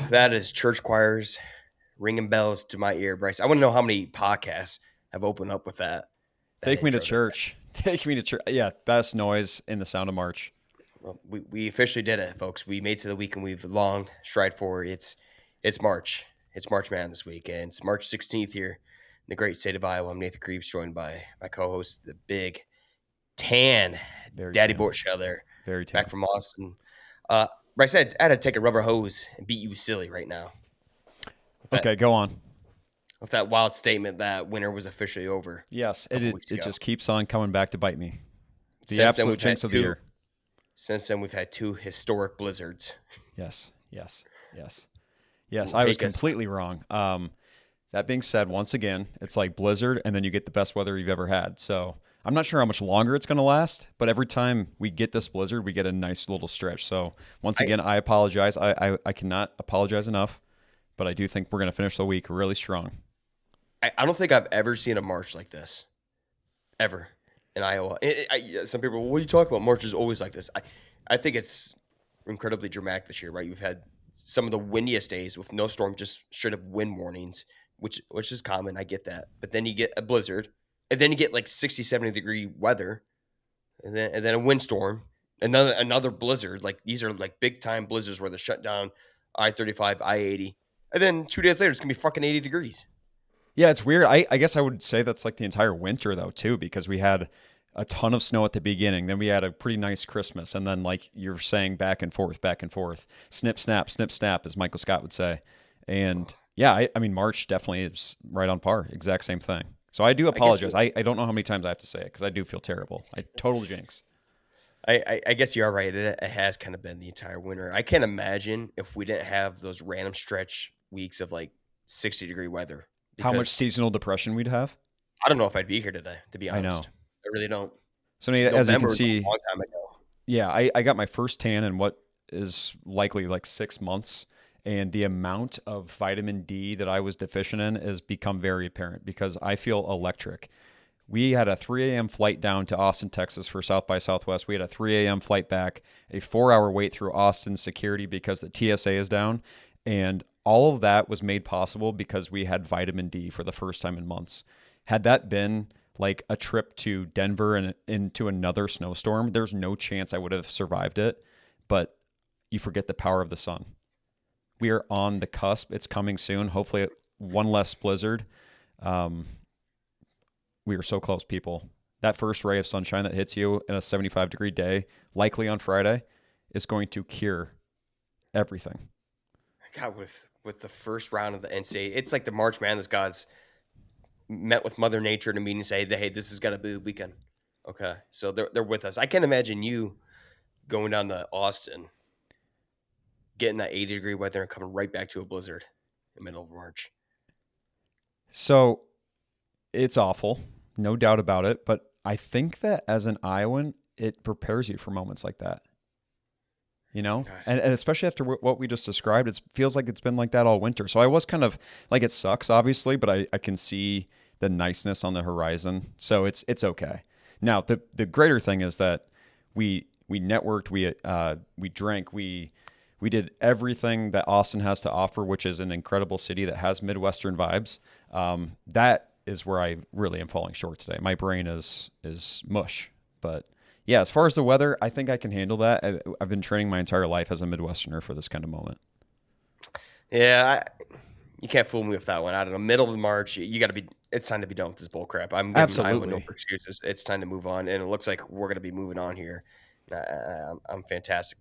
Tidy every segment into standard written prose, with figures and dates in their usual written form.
that is church choirs ringing bells to my ear, Bryce. I want to know how many podcasts have opened up with that Take me to intro there. church. Take me to church. Yeah, best noise in the sound of March. Well, we officially did it, folks. We made it to the week and we've long stride forward. It's March. It's March Man this week, and it's March 16th here in the great state of Iowa. I'm Nathan Creeps, joined by my co-host, the big tan Very Daddy tan. Bortshell there, Very tan. back from Austin. Bryce, I had to take a rubber hose and beat you silly right now. Okay, go on. With that wild statement that winter was officially over. Yes, a couple it weeks ago. just keeps on coming back to bite me. The Since then, absolute we've had jinx of the year. Since then, we've had two historic blizzards. Yes. I was completely wrong. That being said, once again, it's like blizzard, and then you get the best weather you've ever had. So I'm not sure how much longer it's going to last, but every time we get this blizzard, we get a nice little stretch. So once again, I apologize. I cannot apologize enough, but I do think we're going to finish the week really strong. I don't think I've ever seen a March like this, ever, in Iowa. Some people, what are you talking about? March is always like this. I think it's incredibly dramatic this year, right? We've had some of the windiest days with no storm, just straight up wind warnings, which is common. I get that. But then you get a blizzard, and then you get like 60, 70-degree weather, and then a windstorm, another blizzard. Like these are like big time blizzards where they shut down I-35, I-80. And then 2 days later, it's going to be fucking 80 degrees. Yeah, it's weird. I guess I would say that's like the entire winter, though, too, because we had a ton of snow at the beginning. Then we had a pretty nice Christmas. And then, like you're saying, back and forth. Snip, snap, as Michael Scott would say. And yeah, I mean, March definitely is right on par. Exact same thing. So I do apologize. I don't know how many times I have to say it because I do feel terrible. Total jinx. I guess you are right. It has kind of been the entire winter. I can't imagine if we didn't have those random stretch weeks of like 60-degree weather. How much seasonal depression we'd have? I don't know if I'd be here today, to be honest. I know. I really don't. So Nate, as you can see, a long time ago. Yeah, I got my first tan in what is likely like 6 months, and the amount of vitamin D that I was deficient in has become very apparent because I feel electric. We had a 3 a.m. flight down to Austin, Texas for South by Southwest. We had a 3 a.m. flight back, a 4-hour wait through Austin security because the TSA is down, and all of that was made possible because we had vitamin D for the first time in months. Had that been like a trip to Denver and into another snowstorm, there's no chance I would have survived it. But you forget the power of the sun. We are on the cusp. It's coming soon. Hopefully one less blizzard. We are so close, people. That first ray of sunshine that hits you in a 75-degree day, likely on Friday, is going to cure everything. God, with the first round of the NCAA, it's like the March Madness gods met with Mother Nature in a meeting and say, hey, this is got to be the weekend. Okay, so they're with us. I can't imagine you going down to Austin, getting that 80-degree weather and coming right back to a blizzard in the middle of March. So it's awful, no doubt about it. But I think that as an Iowan, it prepares you for moments like that. You know, and especially after what we just described, it feels like it's been like that all winter. So I was kind of like, it sucks, obviously, but I can see the niceness on the horizon. So it's okay. Now, the greater thing is that we networked, we drank, we did everything that Austin has to offer, which is an incredible city that has Midwestern vibes. That is where I really am falling short today. My brain is mush, but yeah, as far as the weather, I think I can handle that. I've been training my entire life as a Midwesterner for this kind of moment. Yeah, you can't fool me with that one. I don't know. Middle of March, you got to be. It's time to be done with this bull crap. I'm giving Iowa no excuses. It's time to move on, and it looks like we're going to be moving on here. I'm fantastic,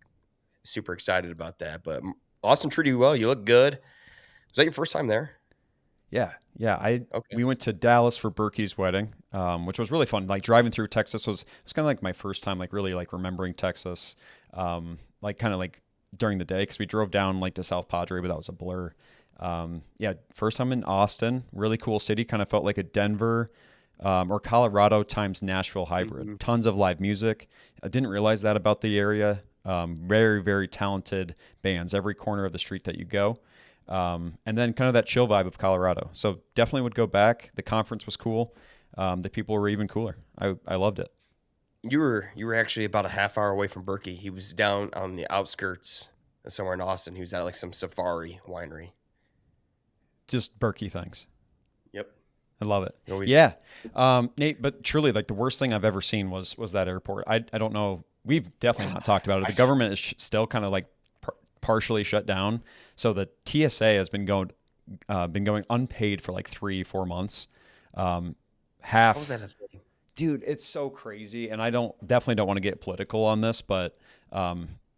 super excited about that. But Austin treated you well. You look good. Was that your first time there? Yeah. We went to Dallas for Berkey's wedding, which was really fun. Like driving through Texas was kind of like my first time, like really like remembering Texas, like kind of like during the day because we drove down like to South Padre, but that was a blur. First time in Austin, really cool city. Kind of felt like a Denver or Colorado times Nashville hybrid. Mm-hmm. Tons of live music. I didn't realize that about the area. Very, very talented bands every corner of the street that you go. And then kind of that chill vibe of Colorado. So definitely would go back. The conference was cool. The people were even cooler. I loved it. You were actually about a half hour away from Berkey. He was down on the outskirts somewhere in Austin who's at like some safari winery. Just Berkey things. Yep. I love it. Always. Yeah. Nate, but truly, like the worst thing I've ever seen was that airport. I don't know. We've definitely not talked about it. The government is still kind of like partially shut down. So the TSA has been going unpaid for like 3-4 months. Half. How was that a thing? Dude, it's so crazy. And I definitely don't want to get political on this, but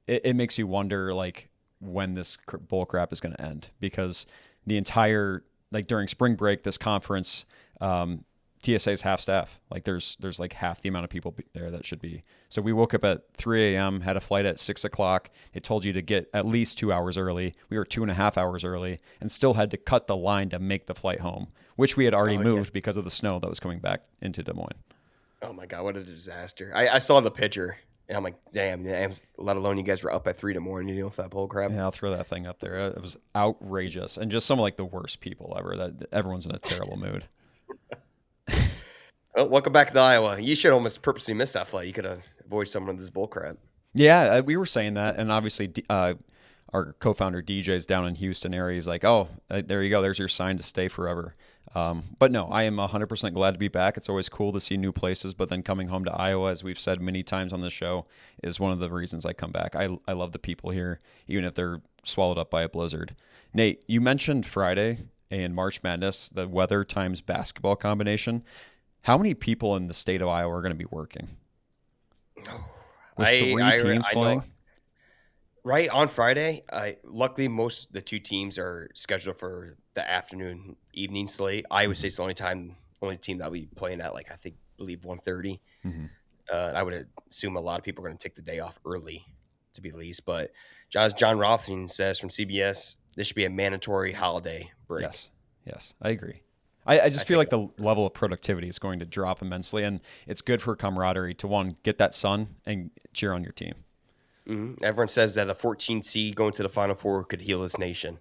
it makes you wonder like when this bull crap is going to end, because the entire, like during spring break, this conference, TSA is half staff. Like there's like half the amount of people there that should be. So we woke up at 3 a.m., had a flight at 6 o'clock. They told you to get at least 2 hours early. We were 2.5 hours early and still had to cut the line to make the flight home, which we had already moved because of the snow that was coming back into Des Moines. Oh my God, what a disaster. I saw the picture and I'm like, damn, let alone you guys were up at 3 in the morning dealing with that bull crap. Yeah, I'll throw that thing up there. It was outrageous. And just some of like the worst people ever. That everyone's in a terrible mood. Well, welcome back to Iowa. You should almost purposely miss that flight. You could have avoided some of this bull crap. Yeah, we were saying that. And obviously our co-founder DJ's down in Houston area. He's like, oh, there you go. There's your sign to stay forever. But no, I am 100% glad to be back. It's always cool to see new places, but then coming home to Iowa, as we've said many times on the show, is one of the reasons I come back. I love the people here, even if they're swallowed up by a blizzard. Nate, you mentioned Friday and March Madness, the weather times basketball combination. How many people in the state of Iowa are going to be working? With three teams playing? Right on Friday, luckily most of the two teams are scheduled for the afternoon, evening slate. Iowa State's the only team that'll be playing at I believe 1:30. Mm-hmm. I would assume a lot of people are going to take the day off early, to be the least. But as John Rothstein says from CBS, this should be a mandatory holiday break. Yes, I agree. I just feel like the level of productivity is going to drop immensely, and it's good for camaraderie to, one, get that sun and cheer on your team. Mm-hmm. Everyone says that a 14 seed going to the Final Four could heal this nation.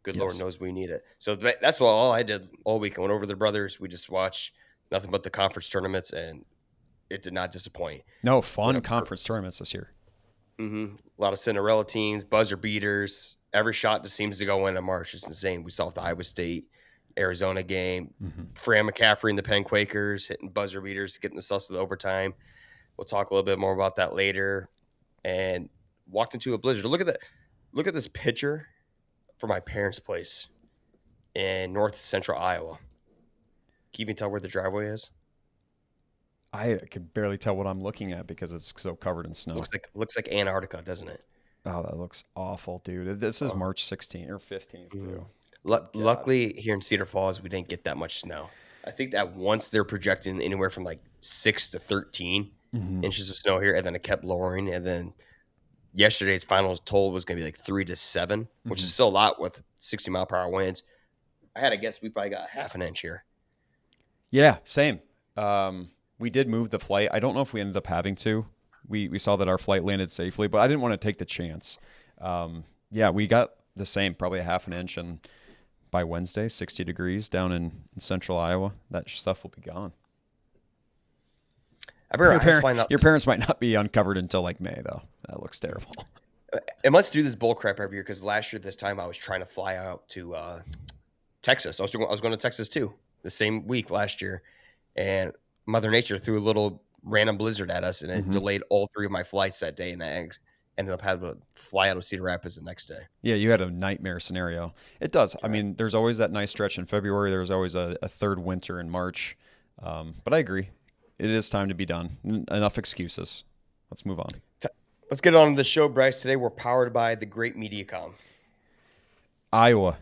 Good Lord knows we need it. So that's all I did all week. I went over to the brothers. We just watched nothing but the conference tournaments, and it did not disappoint. No, fun conference tournaments this year. Mm-hmm. A lot of Cinderella teams, buzzer beaters. Every shot just seems to go in March. It's insane. We saw the Iowa State Arizona game. Mm-hmm. Fran McCaffrey and the Penn Quakers hitting buzzer beaters, getting themselves to the overtime. We'll talk a little bit more about that later. And walked into a blizzard. Look at this picture from my parents' place in north central Iowa. Can you even tell where the driveway is? I could barely tell what I'm looking at because it's so covered in snow. Looks like Antarctica, doesn't it? Oh, that looks awful, dude. This is March 16th or 15th, too. Luckily, here in Cedar Falls, we didn't get that much snow. I think that once they're projecting anywhere from 6 to 13 inches of snow here, and then it kept lowering. And then yesterday's final total was going to be 3 to 7, which is still a lot with 60-mile-per-hour winds. I had to guess we probably got half an inch here. Yeah, same. We did move the flight. I don't know if we ended up having to. We saw that our flight landed safely, but I didn't want to take the chance. We got the same, probably a half an inch, and by Wednesday, 60 degrees down in central Iowa. That stuff will be gone. Your parents might not be uncovered until May, though. That looks terrible. It must do this bull crap every year because last year this time I was trying to fly out to Texas. I was going to Texas too the same week last year, and Mother Nature threw a little random blizzard at us, and it delayed all 3 of my flights that day, and I ended up having to fly out of Cedar Rapids the next day. Yeah, you had a nightmare scenario. It does. I mean, there's always that nice stretch in February. There's always a third winter in March. But I agree. It is time to be done. Enough excuses. Let's move on. Let's get on to the show, Bryce. Today we're powered by the great Mediacom. Iowa,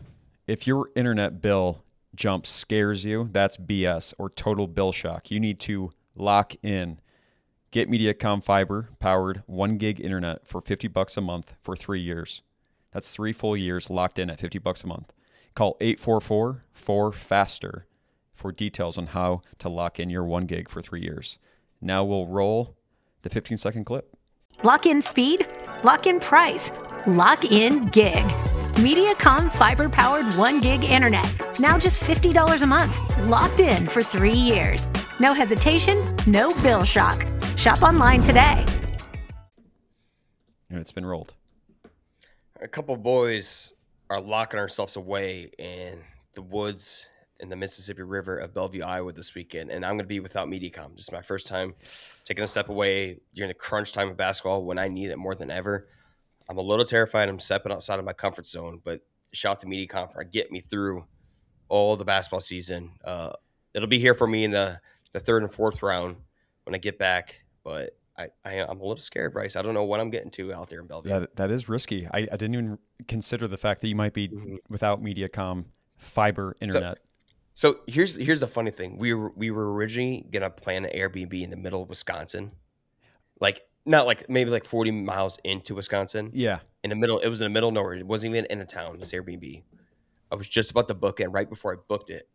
if your internet bill jump scares you, that's BS or total bill shock. You need to lock in. Get Mediacom fiber powered 1 gig internet for $50 a month for 3 years. That's 3 full years locked in at $50 a month. Call 844-4FASTER for details on how to lock in your 1 gig for 3 years. Now we'll roll the 15-second clip. Lock in speed, lock in price, lock in gig. Mediacom fiber-powered 1 gig internet. Now just $50 a month. Locked in for 3 years. No hesitation, no bill shock. Shop online today. And it's been rolled. a couple of boys are locking ourselves away in the woods in the Mississippi River of Bellevue, Iowa this weekend, and I'm going to be without MediaCom. This is my first time taking a step away during the crunch time of basketball when I need it more than ever. I'm a little terrified. I'm stepping outside of my comfort zone, but shout out to MediaCom for getting me through all the basketball season. It'll be here for me in the third and fourth round when I get back, but I'm a little scared, Bryce. I don't know what I'm getting to out there in Bellevue. That is risky. I didn't even consider the fact that you might be without MediaCom fiber internet. So here's the funny thing. We were originally gonna plan an Airbnb in the middle of Wisconsin, like not like maybe like 40 miles into Wisconsin. Yeah, in the middle. It was in the middle of nowhere. It wasn't even in a town. This Airbnb. I was just about to book it, and right before I booked it,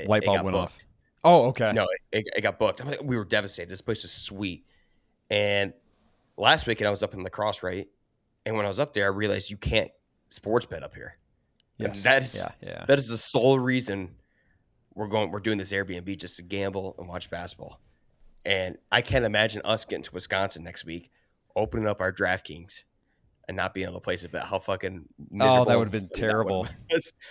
light bulb went booked. off. Oh, okay. No, it got booked. We were devastated. This place is sweet. And last weekend I was up in La Crosse, right? And when I was up there, I realized you can't sports bet up here. Yes. And that is the sole reason we're doing this Airbnb, just to gamble and watch basketball. And I can't imagine us getting to Wisconsin next week, opening up our DraftKings and not being able to place a bet. How fucking miserable. Oh, that would have been terrible.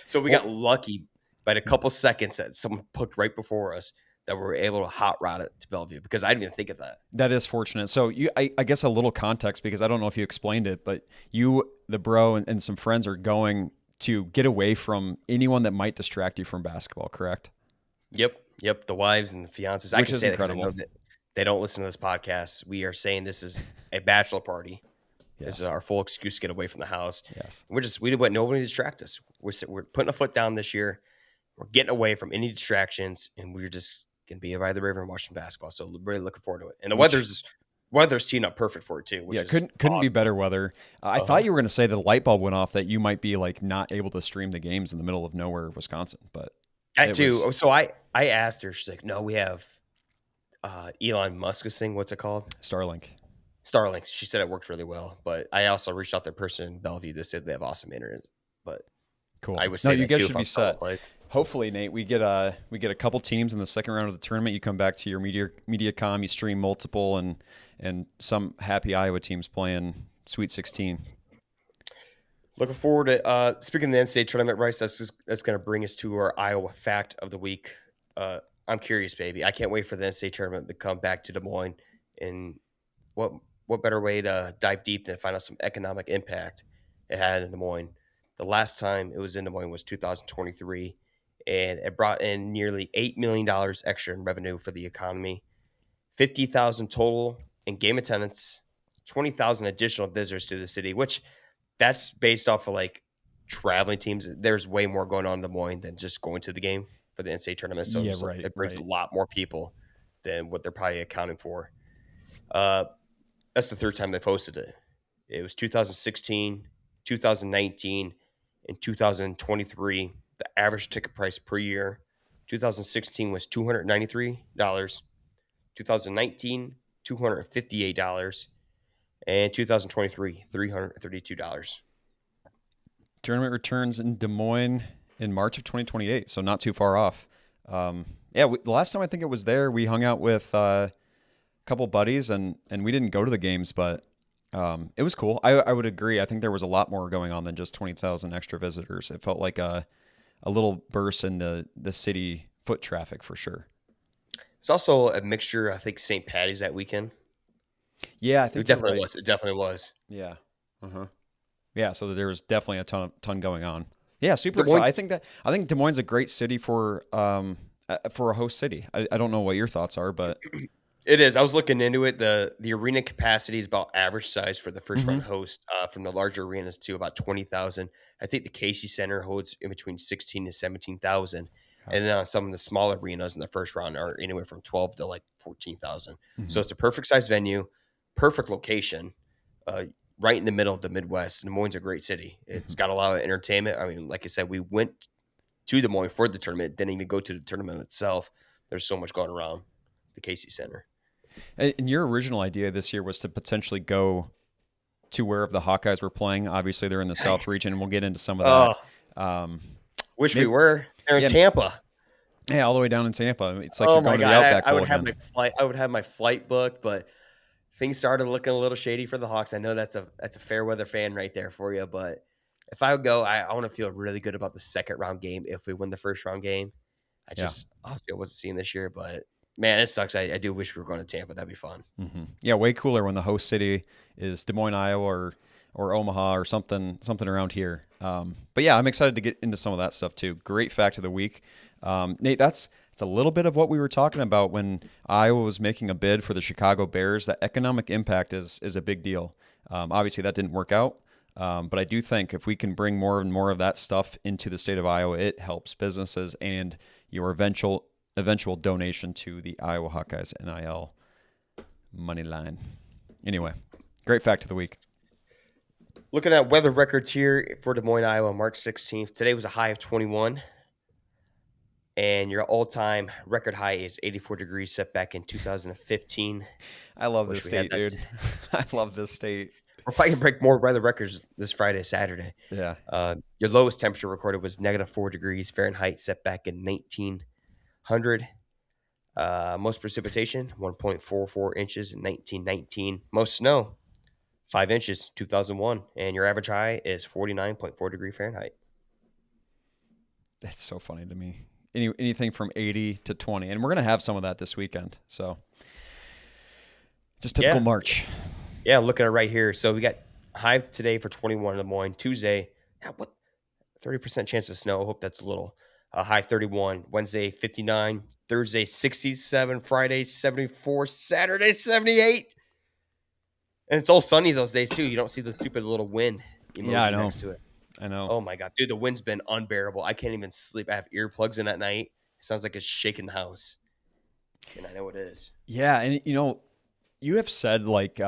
So we got lucky by a couple seconds that someone booked right before us that we were able to hot rod it to Bellevue, because I didn't even think of that. That is fortunate. So I guess a little context, because I don't know if you explained it, but you, the bro, and some friends are going to get away from anyone that might distract you from basketball, correct? Yep. The wives and the fiancés. I Which can is say incredible. that because I know that they don't listen to this podcast. We are saying this is a bachelor party. Yes. This is our full excuse to get away from the house. Yes. We did what nobody distract us. We're putting a foot down this year. We're getting away from any distractions, and we're just gonna be by the river and watch some basketball. So really looking forward to it. And the weather's teeing up perfect for it too. Which couldn't be awesome. better weather. I thought you were going to say that the light bulb went off, that you might be like not able to stream the games in the middle of nowhere, Wisconsin. But I too. So I asked her. She's like, "No, we have Elon Musk's thing. What's it called? Starlink. She said it worked really well. But I also reached out to the person in Bellevue that said they have awesome internet. But cool. I was no, saying you that guys too should if be I'm set. someplace. Hopefully, Nate, we get a couple teams in the second round of the tournament. You come back to your MediaCom, you stream multiple, and some happy Iowa teams playing Sweet 16. Looking forward to speaking of the NCAA tournament, Bryce. That's going to bring us to our Iowa fact of the week. I'm curious, baby. I can't wait for the NCAA tournament to come back to Des Moines. And what better way to dive deep than find out some economic impact it had in Des Moines? The last time it was in Des Moines was 2023, and it brought in nearly $8 million extra in revenue for the economy, 50,000 total in game attendance, 20,000 additional visitors to the city, which that's based off of like traveling teams. There's way more going on in Des Moines than just going to the game for the NCAA tournament. So it brings a lot more people than what they're probably accounting for. That's the third time they've hosted it. It was 2016, 2019, and 2023. The average ticket price per year, 2016 was $293, 2019, $258, and 2023, $332. Tournament returns in Des Moines in March of 2028, so not too far off. The last time I think it was there, we hung out with a couple buddies, and we didn't go to the games, but it was cool. I would agree. I think there was a lot more going on than just 20,000 extra visitors. It felt like a little burst in the city foot traffic for sure. It's also a mixture. I think St. Patty's that weekend. Yeah, I think it definitely was. It definitely was. Yeah. Yeah. So there was definitely a ton going on. Yeah, super excited. I think Des Moines is a great city for a host city. I don't know what your thoughts are, but it is. I was looking into it. The arena capacity is about average size for the first round host. From the larger arenas to about 20,000. I think the Casey Center holds in between 16 to 17,000, and then some of the smaller arenas in the first round are anywhere from 12 to like 14,000. So it's a perfect size venue, perfect location, right in the middle of the Midwest. Des Moines is a great city. It's got a lot of entertainment. I mean, like I said, we went to Des Moines for the tournament, didn't even go to the tournament itself. There's so much going around the Casey Center. And your original idea this year was to potentially go to wherever the Hawkeyes were playing. Obviously, they're in the South region, and we'll get into some of that. Wish we were. They're in Tampa. Yeah, all the way down in Tampa. It's like you're going to the Outback. I would have my flight booked, but things started looking a little shady for the Hawks. I know that's a fair weather fan right there for you, but if I would go, I want to feel really good about the second round game if we win the first round game. Obviously I wasn't seeing this year, but man, it sucks. I do wish we were going to Tampa. That'd be fun. Mm-hmm. Yeah, way cooler when the host city is Des Moines, Iowa, or Omaha or something around here. But yeah, I'm excited to get into some of that stuff too. Great fact of the week, Nate. It's a little bit of what we were talking about when Iowa was making a bid for the Chicago Bears. That economic impact is a big deal. Obviously, that didn't work out, but I do think if we can bring more and more of that stuff into the state of Iowa, it helps businesses and your eventual donation to the Iowa Hawkeyes NIL money line. Anyway, great fact of the week. Looking at weather records here for Des Moines, Iowa, March 16th. Today was a high of 21. And your all-time record high is 84 degrees, set back in 2015. I love this state, dude. I love this state. We're probably going to break more weather records this Friday, Saturday. Yeah. Your lowest temperature recorded was -4 degrees Fahrenheit, set back in 1900. Most precipitation, 1.44 inches in 1919. Most snow, 5 inches, 2001. And your average high is 49.4 degree Fahrenheit. That's so funny to me. Anything from 80 to 20. And we're going to have some of that this weekend. So just typical March. Yeah, looking at it right here. So we got high today for 21 in Des Moines. Tuesday, 30% chance of snow. I hope that's a little. High 31. Wednesday, 59. Thursday, 67. Friday, 74. Saturday, 78. And it's all sunny those days, too. You don't see the stupid little wind emoji next to it. I know. Oh, my God. Dude, the wind's been unbearable. I can't even sleep. I have earplugs in at night. It sounds like it's shaking the house. And I know it is. Yeah, and, you have said, like,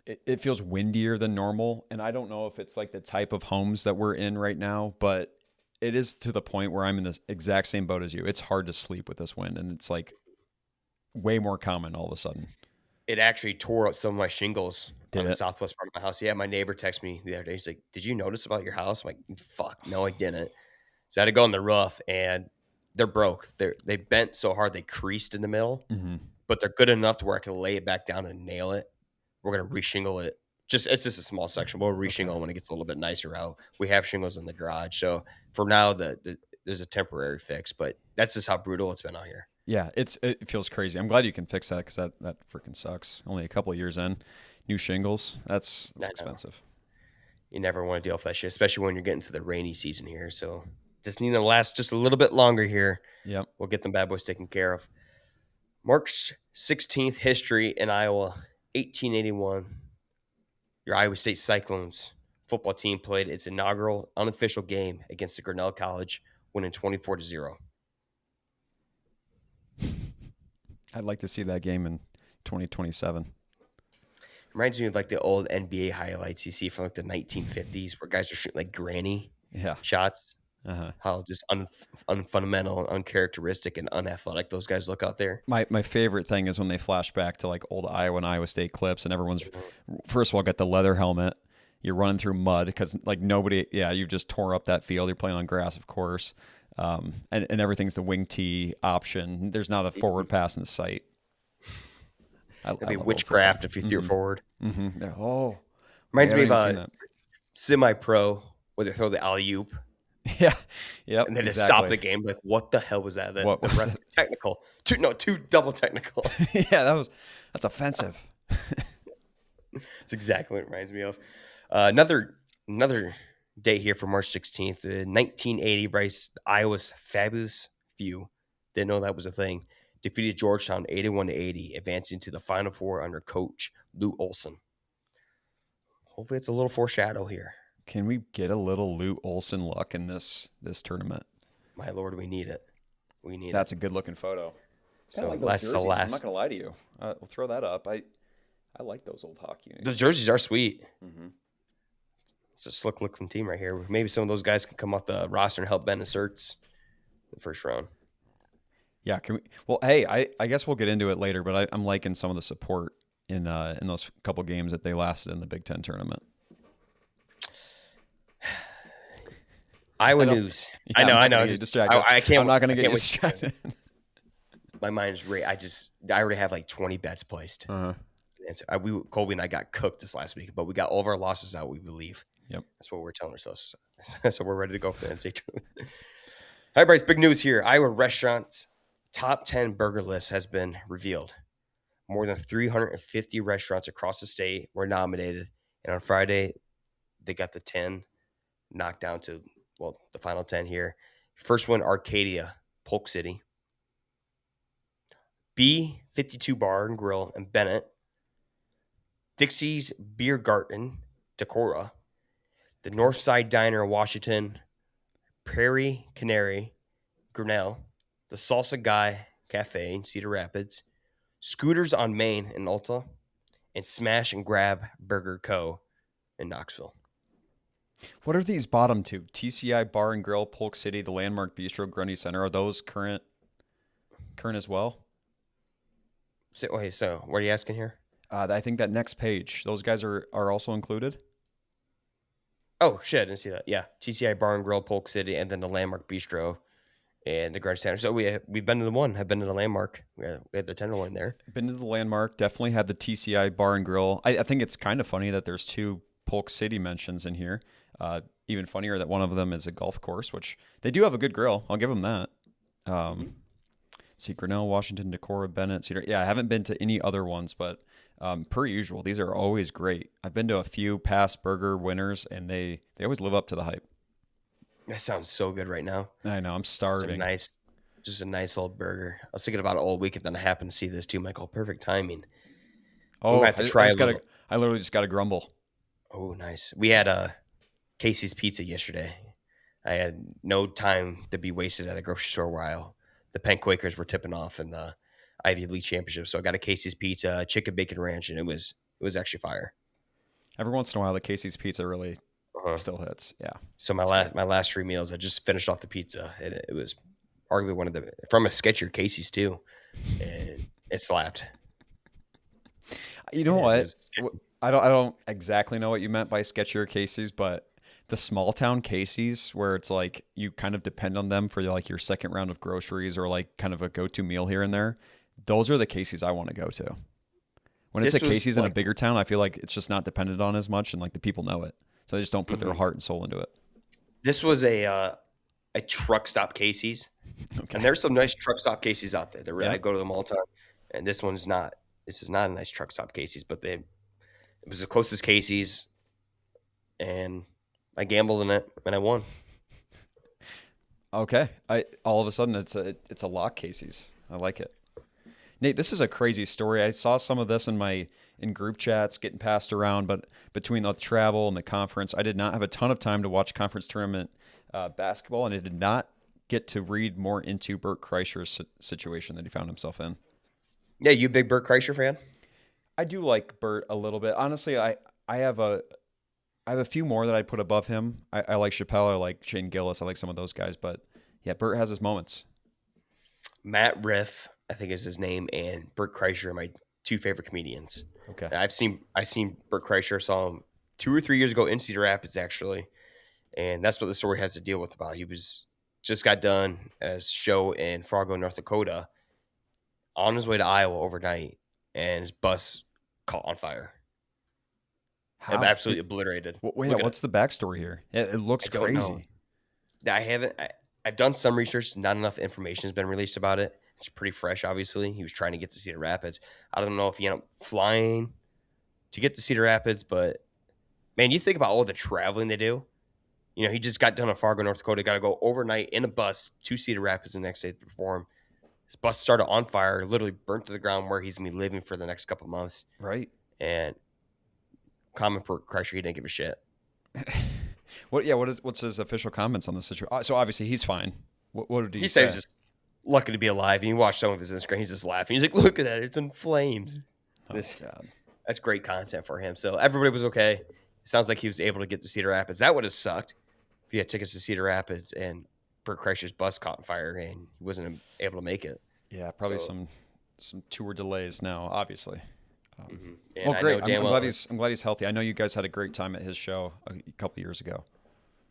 it feels windier than normal. And I don't know if it's, like, the type of homes that we're in right now. But it is to the point where I'm in the exact same boat as you. It's hard to sleep with this wind. And it's, like, way more common all of a sudden. It actually tore up some of my shingles on the it? southwest part of my house. Yeah, my neighbor texted me the other day. He's like, "Did you notice about your house?" I'm like, "Fuck, no, I didn't." So I had to go on the roof, and they're broke. They bent so hard they creased in the middle, but they're good enough to where I can lay it back down and nail it. We're gonna reshingle it. It's just a small section. We'll reshingle when it gets a little bit nicer out. We have shingles in the garage, so for now, there's a temporary fix. But that's just how brutal it's been out here. Yeah, it feels crazy. I'm glad you can fix that because that freaking sucks. Only a couple of years in, new shingles. That's expensive. You never want to deal with that shit, especially when you're getting to the rainy season here. So just need to last just a little bit longer here. Yep. We'll get them bad boys taken care of. March 16th, history in Iowa, 1881. Your Iowa State Cyclones football team played its inaugural unofficial game against the Grinnell College, winning 24-0. I'd like to see that game in 2027. Reminds me of like the old NBA highlights you see from like the 1950s where guys are shooting like granny shots. How just unfundamental, uncharacteristic, and unathletic those guys look out there. My favorite thing is when they flash back to like old Iowa and Iowa State clips, and everyone's first of all got the leather helmet. You're running through mud because like nobody, you've just tore up that field. You're playing on grass, of course. And everything's the wing tee option. There's not a forward pass in sight. It'd be witchcraft if you threw it forward. Mm-hmm. Oh, reminds me of semi-pro where they throw the alley-oop. Yeah, yep. And then to stop the game, like what the hell was that? What was that? Technical. Two double technical. Yeah, that's offensive. That's exactly what it reminds me of. Another date here for March 16th, 1980. Bryce, Iowa's Fabulous Few, didn't know that was a thing, defeated Georgetown 81-80, advancing to the Final Four under coach Lou Olson. Hopefully it's a little foreshadow here. Can we get a little Lou Olson luck in this tournament? My Lord, we need it. That's a good looking photo. So like last to last. I'm not gonna lie to you. We'll throw that up. I like those old hockey units. The jerseys are sweet. Mm-hmm. It's a slick looking team right here. Maybe some of those guys can come off the roster and help Ben Asserts in the first round. Yeah, can we? Well, hey, I guess we'll get into it later, but I'm liking some of the support in those couple games that they lasted in the Big Ten tournament. Iowa news. Yeah, I know. I can't. I'm not going to get distracted. My mind is I already have like 20 bets placed. And so Colby and I got cooked this last week, but we got all of our losses out. We believe. Yep. That's what we're telling ourselves. So we're ready to go for the NCAA tournament. All right, Bryce, big news here. Iowa restaurants top 10 burger list has been revealed. More than 350 restaurants across the state were nominated. And on Friday, they got the 10 knocked down to, well, the final 10 here. First one, Arcadia, Polk City. B52 Bar and Grill in Bennett. Dixie's Beer Garden, Decorah. The Northside Diner in Washington. Prairie Canary, Grinnell. The Salsa Guy Cafe in Cedar Rapids. Scooters on Main in Alta. And Smash and Grab Burger Co. in Knoxville. What are these bottom two? TCI Bar and Grill, Polk City, the Landmark Bistro, Grundy Center. Are those current as well? So what are you asking here? I think that next page, those guys are also included. Oh, shit, I didn't see that. Yeah, TCI Bar and Grill, Polk City, and then the Landmark Bistro and the Grundy Center. So we've been to the one. I've been to the Landmark. We had the Tenderloin there. Been to the Landmark. Definitely had the TCI Bar and Grill. I think it's kind of funny that there's two Polk City mentions in here. Even funnier that one of them is a golf course, which they do have a good grill. I'll give them that. See, Grinnell, Washington, Decorah, Bennett, Cedar. Yeah, I haven't been to any other ones, but per usual, these are always great. I've been to a few past burger winners, and they always live up to the hype. That sounds so good right now. I know, I'm starving. Just a nice old burger. I was thinking about it all week, and then I happened to see this too, Michael. Perfect timing. Oh, I literally just got a grumble. Oh, nice. We had Casey's Pizza yesterday. I had no time to be wasted at a grocery store the Penn Quakers were tipping off in the Ivy League Championship. So I got a Casey's Pizza, chicken bacon ranch, and it was actually fire. Every once in a while, the Casey's Pizza really still hits. Yeah. So my last 3 meals, I just finished off the pizza. It was arguably one of the from a sketchier Casey's too, and it slapped. You know what? I don't exactly know what you meant by sketchier Casey's, but the small town Casey's where it's like you kind of depend on them for like your second round of groceries or like kind of a go-to meal here and there. Those are the Casey's I want to go to. When it's a Casey's in a bigger town, I feel like it's just not dependent on as much and like the people know it. So they just don't put their heart and soul into it. This was a truck stop Casey's. Okay. And there's some nice truck stop Casey's out there. I go to them all the time. And this one's not. This is not a nice truck stop Casey's, but it was the closest Casey's, and I gambled in it and I won. Okay, all of a sudden it's a lock Casey's. I like it. Nate, this is a crazy story. I saw some of this in group chats getting passed around, but between the travel and the conference, I did not have a ton of time to watch conference tournament basketball, and I did not get to read more into Bert Kreischer's situation that he found himself in. Yeah, you a big Bert Kreischer fan? I do like Bert a little bit. Honestly, I have a few more that I put above him. I like Chappelle. I like Shane Gillis. I like some of those guys. But, yeah, Bert has his moments. Matt Riff, I think is his name, and Bert Kreischer are my two favorite comedians. Okay. I've seen Bert Kreischer. Saw him 2 or 3 years ago in Cedar Rapids, actually. And that's what the story has to deal with about. He just got done at a show in Fargo, North Dakota, on his way to Iowa overnight, and his bus caught on fire. How? Absolutely obliterated. What's the backstory here? It looks crazy. I've done some research. Not enough information has been released about it. It's pretty fresh, obviously. He was trying to get to Cedar Rapids. I don't know if he ended up flying to get to Cedar Rapids, but, man, you think about all the traveling they do. You know, he just got done in Fargo, North Dakota. Got to go overnight in a bus to Cedar Rapids the next day to perform. His bus started on fire, literally burnt to the ground where he's going to be living for the next couple of months. Right. And comment for Kreischer, he didn't give a shit. What's his official comments on the situation? So obviously he's fine. What did he say? He said he's just lucky to be alive. And you watch some of his Instagram, he's just laughing. He's like, look at that, it's in flames. Oh, God. That's great content for him. So everybody was okay. It sounds like he was able to get to Cedar Rapids. That would have sucked if you had tickets to Cedar Rapids and Bert Kreischer's bus caught on fire and he wasn't able to make it. Yeah, probably some tour delays now, obviously. Well, great. I'm glad he's healthy. I know you guys had a great time at his show a couple years ago.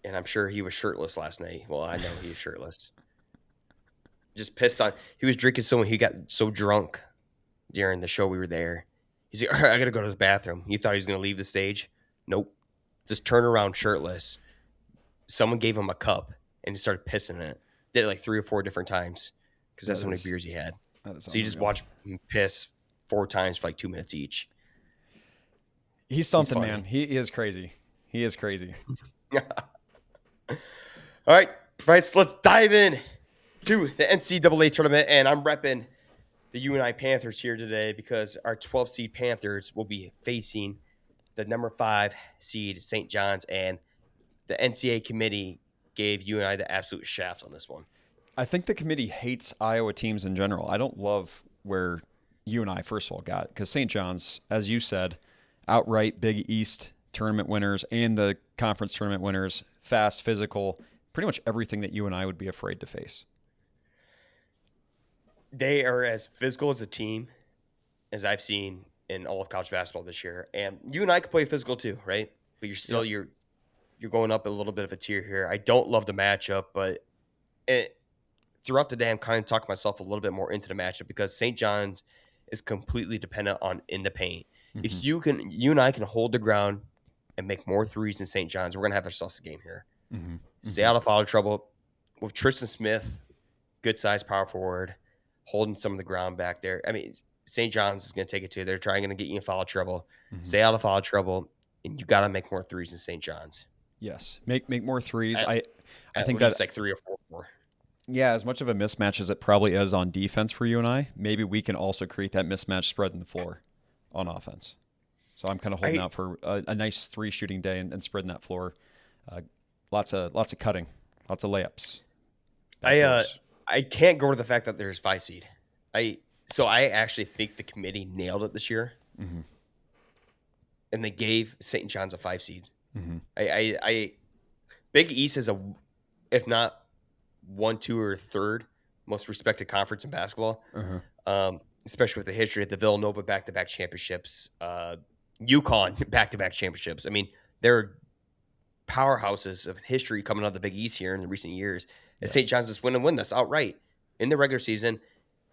And I'm sure he was shirtless last night. Well, I know he was shirtless. Just pissed on. He was drinking he got so drunk during the show we were there. He's like, all right, I got to go to the bathroom. You thought he was going to leave the stage? Nope. Just turn around shirtless. Someone gave him a cup, and he started pissing in it. Did it like 3 or 4 different times because that's how many beers he had. So you just watch him piss 4 times for like 2 minutes each. He's something, man. He is crazy. He is crazy. All right, Bryce, let's dive in to the NCAA tournament, and I'm repping the UNI Panthers here today because our 12 seed Panthers will be facing the number 5 seed St. John's, and the NCAA committee gave UNI the absolute shaft on this one. I think the committee hates Iowa teams in general. I don't love where UNI, first of all, got it because St. John's, as you said, outright Big East tournament winners and the conference tournament winners, fast, physical, pretty much everything that UNI would be afraid to face. They are as physical as a team as I've seen in all of college basketball this year. And UNI can play physical too, right? But you're still you're going up a little bit of a tier here. I don't love the matchup, but throughout the day, I'm kind of talking myself a little bit more into the matchup because St. John's is completely dependent on in the paint. Mm-hmm. If UNI can hold the ground and make more threes than St. John's, we're gonna have ourselves a game here. Mm-hmm. Stay out of foul trouble with Tristan Smith, good size power forward, holding some of the ground back there. I mean, St. John's is gonna take it too. They're trying to get you in foul trouble. Mm-hmm. Stay out of foul trouble, and you got to make more threes than St. John's. Yes, make more threes. I think that's like 3 or 4. Yeah, as much of a mismatch as it probably is on defense for UNI, maybe we can also create that mismatch spreading the floor on offense. So I'm kind of holding out for a nice 3 shooting day and spreading that floor. Lots of cutting, lots of layups. I can't go to the fact that there's 5 seed. I actually think the committee nailed it this year, mm-hmm. and they gave St. John's a 5 seed. Mm-hmm. I Big East is if not 1, 2, or 3rd most respected conference in basketball, especially with the history of the Villanova back-to-back championships, UConn back-to-back championships. I mean, there are powerhouses of history coming out of the Big East here in the recent years. And St. John's just win this outright in the regular season,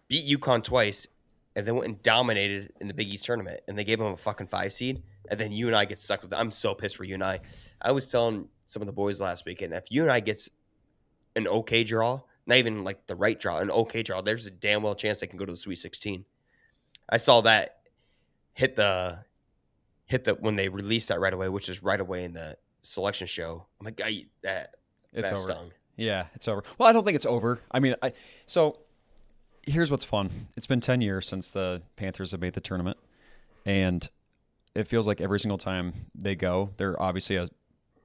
beat UConn twice, and then went and dominated in the Big East tournament. And they gave them a fucking 5 seed, and then UNI gets stuck with it. I'm so pissed for UNI. I was telling some of the boys last weekend, if UNI gets an okay draw, not even like the right draw, an okay draw, there's a damn well chance they can go to the Sweet 16. I saw that hit the when they released that right away, which is right away in the selection show. I'm like, that over. Stung. Yeah, it's over. Well, I don't think it's over. I mean, so here's what's fun. It's been 10 years since the Panthers have made the tournament, and it feels like every single time they go, they're obviously a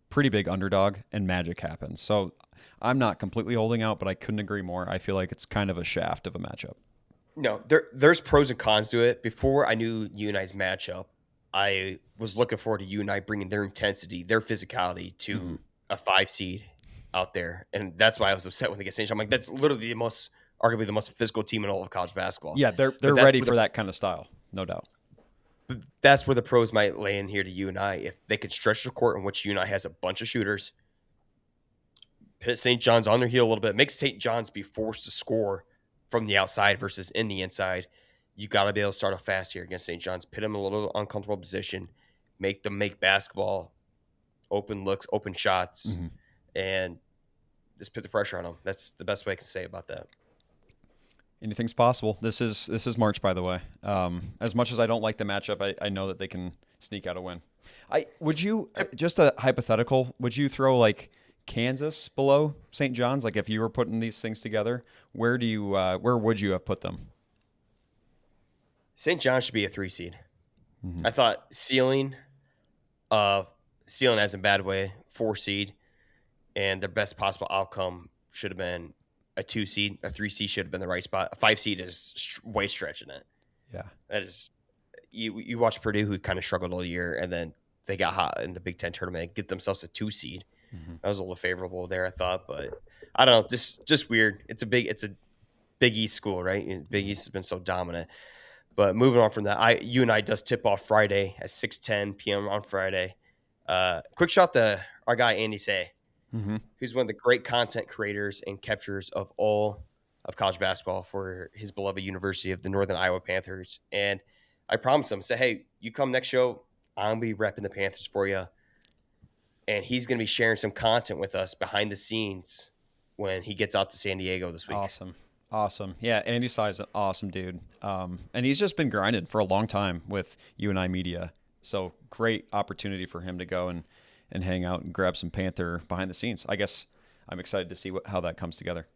pretty big underdog, and magic happens. So I'm not completely holding out, but I couldn't agree more. I feel like it's kind of a shaft of a matchup. No, there's pros and cons to it. Before I knew UNI's matchup, I was looking forward to UNI bringing their intensity, their physicality to a 5 seed out there. And that's why I was upset when they get St. John. I'm like, that's literally arguably the most physical team in all of college basketball. Yeah, they're ready for that kind of style, no doubt. But that's where the pros might lay in here to UNI. If they could stretch the court in which UNI has a bunch of shooters, put St. John's on their heel a little bit, make St. John's be forced to score from the outside versus in the inside, you got to be able to start off fast here against St. John's, put them in a little uncomfortable position, make them make basketball, open looks, open shots, and just put the pressure on them. That's the best way I can say about that. Anything's possible. This is March, by the way. As much as I don't like the matchup, I know that they can sneak out a win. Would you, just a hypothetical, would you throw like Kansas below St. John's? Like if you were putting these things together, where would you have put them? St. John's should be a 3 seed. I thought ceiling as in bad way, 4 seed, and their best possible outcome should have been a 2 seed. A 3 seed should have been the right spot. A 5 seed is way stretching it. Yeah, that is. You watch Purdue, who kind of struggled all year, and then they got hot in the Big Ten tournament and get themselves a 2 seed. That was a little favorable there, I thought, but I don't know, just weird. It's a Big East school, right? And Big East has been so dominant. But moving on from that, UNI does tip off Friday at 6:10 p.m. on Friday. Quick shout to our guy Andy Say, who's one of the great content creators and capturers of all of college basketball for his beloved University of the Northern Iowa Panthers. And I promised him, say, hey, you come next show, I'll be repping the Panthers for you. And he's going to be sharing some content with us behind the scenes when he gets out to San Diego this week. Awesome. Yeah, Andy Sai's an awesome dude. And he's just been grinding for a long time with UNI Media. So great opportunity for him to go and hang out and grab some Panther behind the scenes. I guess I'm excited to see how that comes together.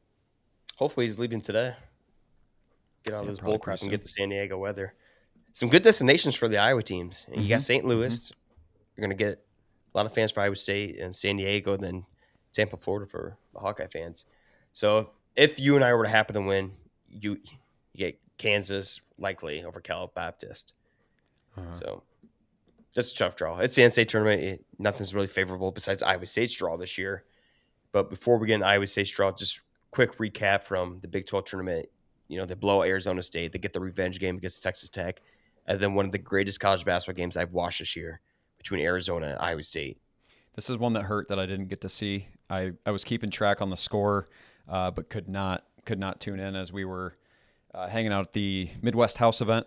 Hopefully he's leaving today. Get out of this bull crap and get soon. the San Diego weather. Some good destinations for the Iowa teams. You got St. Louis. You're going to get a lot of fans for Iowa State, and San Diego, and then Tampa, Florida for the Hawkeye fans. So if you and I were to happen to win, you get Kansas likely over Cal Baptist. So that's a tough draw. It's the NCAA tournament. Nothing's really favorable besides Iowa State's draw this year. But before we get into Iowa State's draw, just quick recap from the Big 12 tournament. They blow Arizona State. They get the revenge game against Texas Tech. And then one of the greatest college basketball games I've watched this year between Arizona and Iowa State. This is one that hurt that I didn't get to see. I was keeping track on the score, but could not tune in as we were hanging out at the Midwest House event.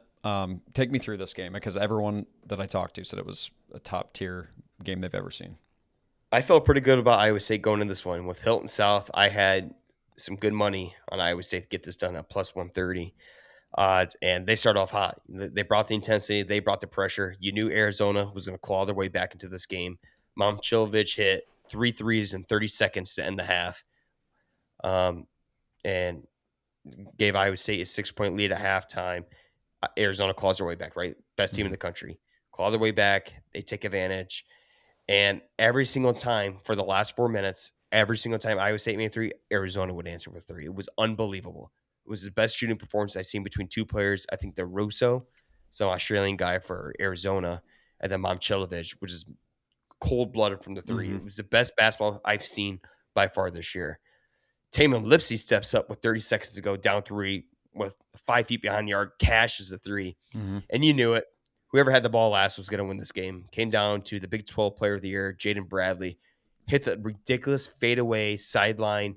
Take me through this game, because everyone that I talked to said it was a top-tier game they've ever seen. I felt pretty good about Iowa State going into this one. With Hilton South, I had some good money on Iowa State to get this done at plus 130 odds, and they started off hot. They brought the intensity. They brought the pressure. You knew Arizona was going to claw their way back into this game. Momcilovic hit 3 threes in 30 seconds to end the half, and gave Iowa State a 6-point lead at halftime. Arizona claws their way back, right? Best team in the country. Claw their way back. They take advantage. And every single time for the last 4 minutes, every single time Iowa State made a three, Arizona would answer with three. It was unbelievable. It was the best shooting performance I've seen between two players. I think the Russo, some Australian guy for Arizona, and then Momcilovic, which is cold-blooded from the three. It was the best basketball I've seen by far this year. Taman Lipsey steps up with 30 seconds to go, down three with 5 feet behind the arc, cashes the three. And you knew it. Whoever had the ball last was going to win this game. Came down to the Big 12 Player of the Year, Jaden Bradley. Hits a ridiculous fadeaway sideline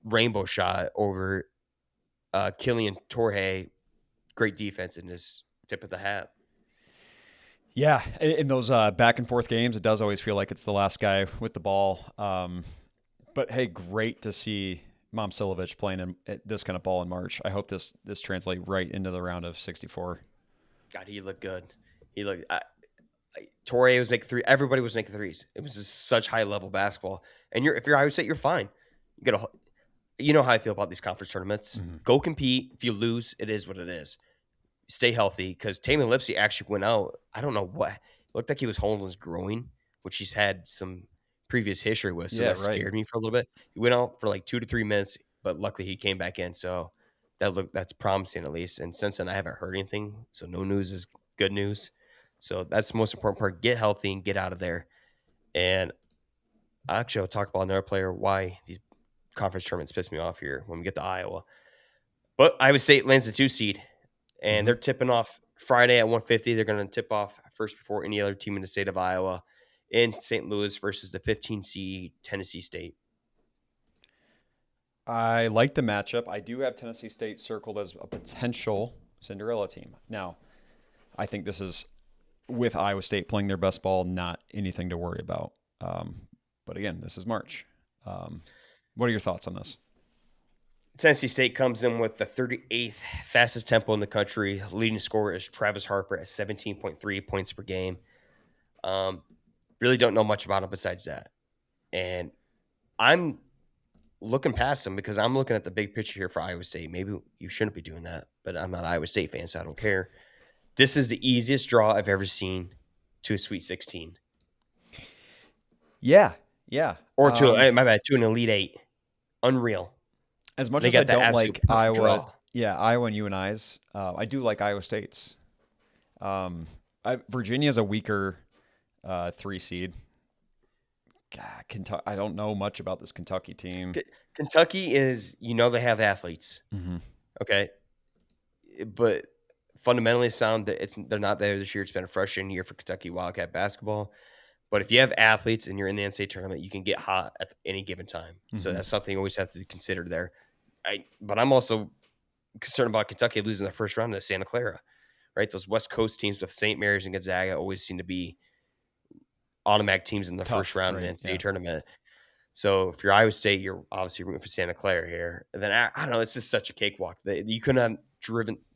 rainbow shot over Killian Torrey. Great defense in his tip of the hat. Yeah, in those back and forth games, it does always feel like it's the last guy with the ball. But hey, great to see Momcilovic playing this kind of ball in March. I hope this translates right into the round of 64. God, he looked good. He looked. Torrey was making three. Everybody was making threes. It was just such high level basketball. And if you're Iowa State, you're fine. You know how I feel about these conference tournaments. Go compete. If you lose, it is what it is. Stay healthy, because Taman Lipsey actually went out. I don't know what. It looked like he was holding his groin, which he's had some previous history with. So that scared me for a little bit. He went out for like 2 to 3 minutes, but luckily he came back in. So that's promising at least. And since then, I haven't heard anything. So no news is good news. So that's the most important part. Get healthy and get out of there. And actually, I'll talk about another player, why these conference tournaments piss me off here when we get to Iowa. But Iowa State lands the 2 seed, and they're tipping off Friday at 1:50. They're going to tip off first before any other team in the state of Iowa in St. Louis versus the 15 seed Tennessee State. I like the matchup. I do have Tennessee State circled as a potential Cinderella team. Now, I think this is, with Iowa State playing their best ball, not anything to worry about. But again, this is March. What are your thoughts on this? Tennessee State comes in with the 38th fastest tempo in the country. Leading scorer is Travis Harper at 17.3 points per game. Really don't know much about him besides that. And I'm looking past him because I'm looking at the big picture here for Iowa State. Maybe you shouldn't be doing that, but I'm not an Iowa State fan, so I don't care. This is the easiest draw I've ever seen to a Sweet 16. Yeah. Or to an Elite 8. Unreal. As much as I don't like Iowa, draw. Iowa and UNI's, I do like Iowa State's. Virginia's a weaker 3 seed. Kentucky, I don't know much about this Kentucky team. Kentucky is, they have athletes. Okay. But fundamentally sound, they're not there this year. It's been a freshman year for Kentucky Wildcat basketball. But if you have athletes and you're in the NCAA tournament, you can get hot at any given time. So that's something you always have to consider there. But I'm also concerned about Kentucky losing the first round to Santa Clara, right? Those West Coast teams with St. Mary's and Gonzaga always seem to be automatic teams in the Tough, first round of right, the NCAA yeah. tournament. So if you're Iowa State, you're obviously rooting for Santa Clara here. And then I don't know, it's just such a cakewalk. You couldn't have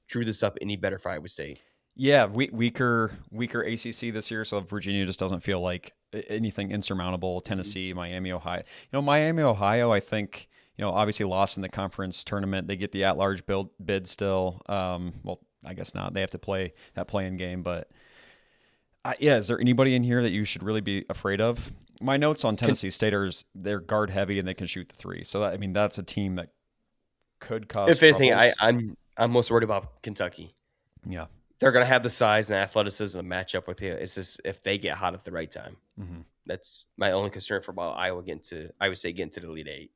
drew this up any better for Iowa State. Yeah, weaker ACC this year, so Virginia just doesn't feel like anything insurmountable. Tennessee, Miami, Ohio. Miami, Ohio, I think, obviously lost in the conference tournament. They get the at-large bid still. Well, I guess not. They have to play that play-in game, but is there anybody in here that you should really be afraid of? My notes on Tennessee State are they're guard heavy and they can shoot the three. So that's a team that could cause. If anything, troubles. I'm most worried about Kentucky. Yeah. They're going to have the size and athleticism to match up with you. It's just if they get hot at the right time. Mm-hmm. That's my only concern for about Iowa State getting to the Elite Eight.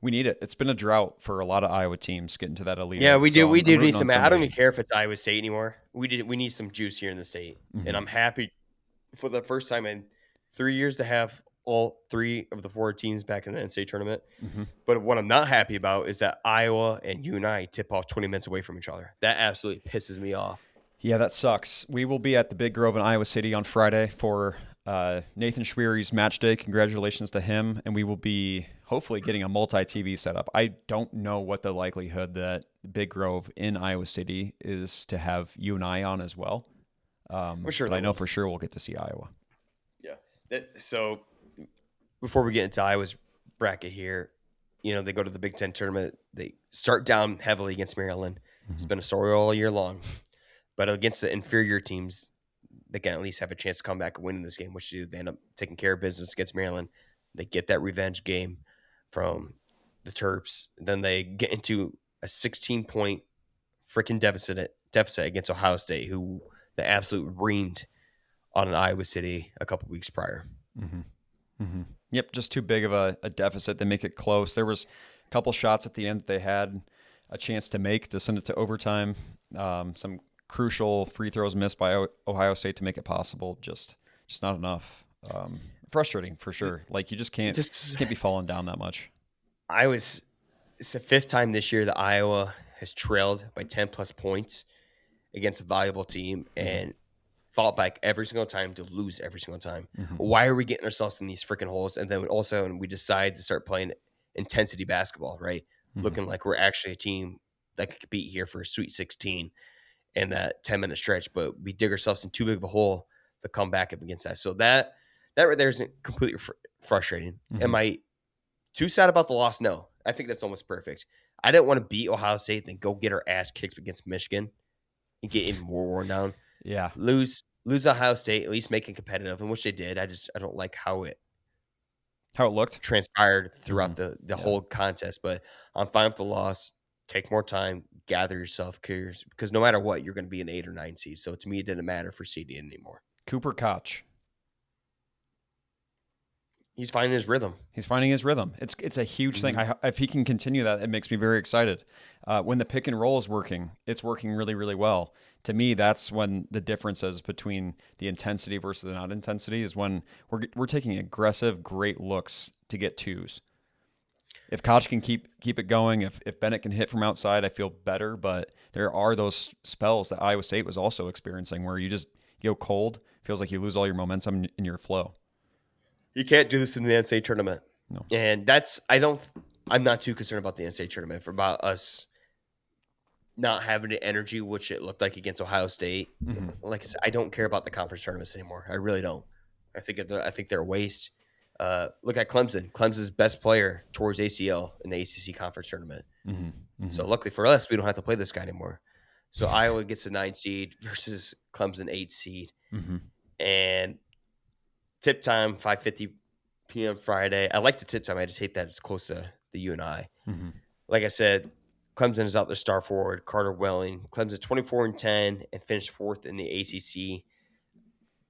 We need it. It's been a drought for a lot of Iowa teams getting to that Elite Eight. Yeah, we do. So We do I'm need rooting some. on I don't somebody. even care if it's Iowa State anymore. We need some juice here in the state, and I'm happy for the first time in 3 years to have all three of the four teams back in the NCAA tournament. Mm-hmm. But what I'm not happy about is that Iowa and UNI tip off 20 minutes away from each other. That absolutely pisses me off. Yeah, that sucks. We will be at the Big Grove in Iowa City on Friday for Nathan Schwery's match day. Congratulations to him. And we will be hopefully getting a multi-TV setup. I don't know what the likelihood that Big Grove in Iowa City is to have you and I on as well. I'm sure but I know for sure we'll get to see Iowa. Yeah. So before we get into Iowa's bracket here, they go to the Big Ten tournament. They start down heavily against Maryland. It's been a story all year long. But against the inferior teams, they can at least have a chance to come back and win in this game, which they end up taking care of business against Maryland. They get that revenge game from the Terps. Then they get into a 16-point freaking deficit against Ohio State, who they absolutely reamed on an Iowa City a couple weeks prior. Mm-hmm. Mm-hmm. Yep, just too big of a deficit. They make it close. There was a couple shots at the end that they had a chance to make to send it to overtime. Some crucial free throws missed by Ohio State to make it possible. Just not enough. Frustrating for sure. Like you just can't be falling down that much. It's the fifth time this year that Iowa has trailed by 10 plus points against a valuable team and fought back every single time to lose every single time. Mm-hmm. Why are we getting ourselves in these freaking holes? And then also, we decide to start playing intensity basketball, right? Mm-hmm. Looking like we're actually a team that could compete here for a Sweet 16 in that 10-minute stretch, but we dig ourselves in too big of a hole to come back up against that. So that right there isn't completely frustrating. Mm-hmm. Am I too sad about the loss? No. I think that's almost perfect. I didn't want to beat Ohio State, then go get our ass kicked against Michigan and get even more worn down. Yeah. Lose Ohio State, at least make it competitive, and which they did. I don't like how it looked transpired throughout the whole contest, but I'm fine with the loss. Take more time, gather yourself, because no matter what, you're going to be an 8 or 9 seed. So to me, it didn't matter for seeding anymore. Cooper Koch. He's finding his rhythm. It's a huge thing. If he can continue that, it makes me very excited. When the pick and roll is working, it's working really, really well. To me, that's when the difference is between the intensity versus the not intensity is when we're taking aggressive, great looks to get twos. If Koch can keep it going, if Bennett can hit from outside, I feel better. But there are those spells that Iowa State was also experiencing where you just go cold, feels like you lose all your momentum in your flow. You can't do this in the NCAA tournament. No. And I'm not too concerned about the NCAA tournament about us not having the energy, which it looked like against Ohio State. Mm-hmm. Like I said, I don't care about the conference tournaments anymore. I really don't. I think they're a waste. Look at Clemson. Clemson's best player towards ACL in the ACC conference tournament. Mm-hmm. Mm-hmm. So luckily for us, we don't have to play this guy anymore. So Iowa gets a 9 seed versus Clemson 8 seed. Mm-hmm. And tip time, 5:50 p.m. Friday. I like the tip time. I just hate that it's close to the UNI. Mm-hmm. Like I said, Clemson is out their star forward, Carter Welling. Clemson 24-10 and finished 4th in the ACC.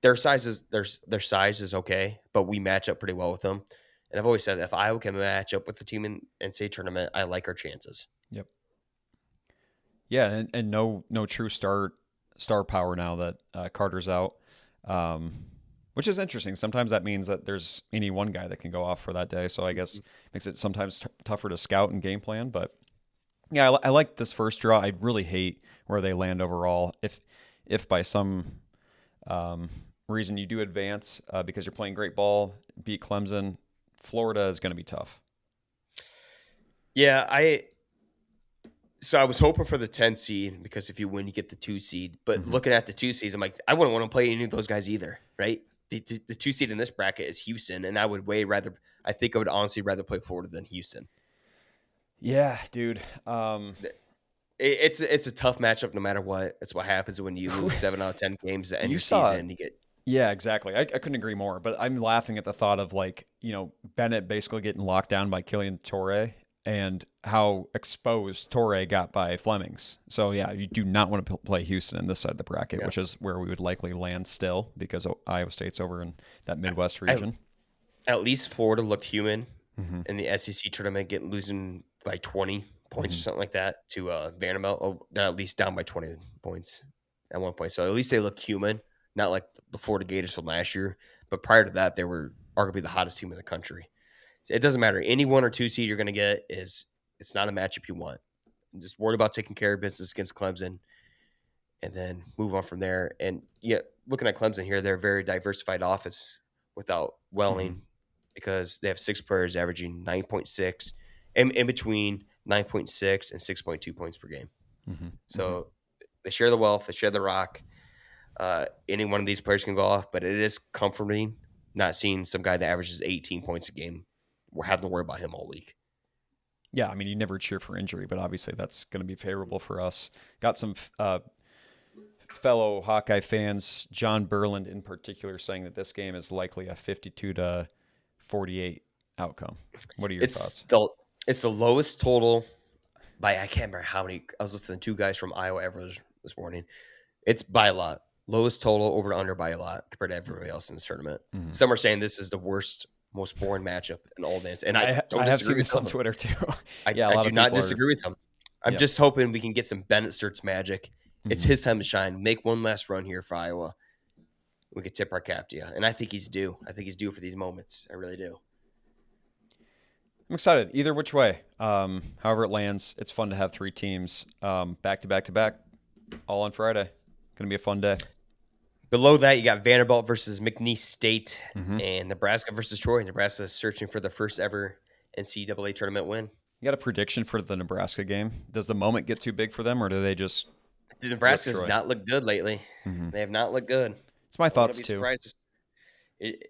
Their size is okay, but we match up pretty well with them. And I've always said that if Iowa can match up with the team in NCAA tournament, I like our chances. Yep. Yeah, and no true star power now that Carter's out. Which is interesting. Sometimes that means that there's any one guy that can go off for that day. So I guess it makes it sometimes tougher to scout and game plan. But Yeah, I like this first draw. I really hate where they land overall. If by some reason you do advance because you're playing great ball, beat Clemson, Florida is going to be tough. Yeah, so I was hoping for the 10 seed because if you win, you get the 2 seed. But looking at the 2 seeds, I'm like, I wouldn't want to play any of those guys either, right? The 2 seed in this bracket is Houston, and I think I would honestly rather play Florida than Houston. Yeah, dude. It's a tough matchup no matter what. It's what happens when you lose 7 out of 10 games at the end of You your saw season. You get Yeah, exactly. I couldn't agree more. But I'm laughing at the thought of Bennett basically getting locked down by Killian Torre and how exposed Torre got by Flemings. So yeah, you do not want to play Houston in this side of the bracket, which is where we would likely land still because Iowa State's over in that Midwest region. At least Florida looked human in the SEC tournament, losing by 20 points or something like that to Vanderbilt. Oh, they're at least down by 20 points at one point. So at least they look human, not like the Florida Gators from last year. But prior to that, they were arguably the hottest team in the country. So it doesn't matter. Any 1 or 2 seed you're going to get it's not a matchup you want. Just worry about taking care of business against Clemson and then move on from there. And yeah, looking at Clemson here, they're a very diversified offense without Welling because they have 6 players averaging 9.6 in between 9.6 and 6.2 points per game. So they share the wealth, they share the rock. Any one of these players can go off, but it is comforting not seeing some guy that averages 18 points a game. We're having to worry about him all week. Yeah, I mean, you never cheer for injury, but obviously that's going to be favorable for us. Got some fellow Hawkeye fans, John Berland in particular, saying that this game is likely a 52-48 outcome. What are your thoughts? It's the lowest total by, I can't remember how many. I was listening to 2 guys from Iowa Everett this morning. It's by a lot. Lowest total over under by a lot compared to everybody else in this tournament. Some are saying this is the worst, most boring matchup in all dance. And I don't have disagree seen with this on them. Twitter too. I do not disagree with him. I'm just hoping we can get some Bennett Sturtz magic. It's his time to shine. Make one last run here for Iowa. We could tip our cap to you. And I think he's due. I think he's due for these moments. I really do. I'm excited either which way. However it lands, it's fun to have 3 teams back to back to back all on Friday. Going to be a fun day. Below that, you got Vanderbilt versus McNeese State and Nebraska versus Troy. Nebraska is searching for the first ever NCAA tournament win. You got a prediction for the Nebraska game? Does the moment get too big for them, or do they just? Nebraska has not looked good lately. They have not looked good. It's my thoughts too. If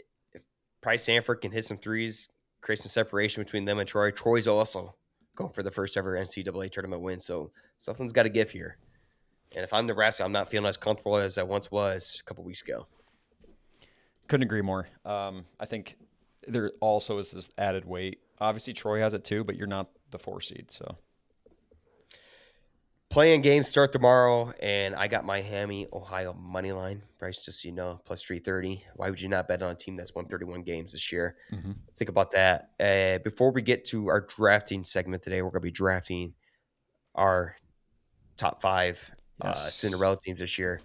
Price Sanford can hit some threes, create some separation between them and Troy. Troy's also going for the first ever NCAA tournament win, so something's got to give here. And if I'm Nebraska, I'm not feeling as comfortable as I once was a couple weeks ago. Couldn't agree more. I think there also is this added weight. Obviously, Troy has it too, but you're not the 4 seed, so. Playing games start tomorrow, and I got Miami, Ohio money line. Bryce, just so you know, plus 330. Why would you not bet on a team that's won 31 games this year? Think about that. Before we get to our drafting segment today, we're going to be drafting our top 5 Cinderella teams this year.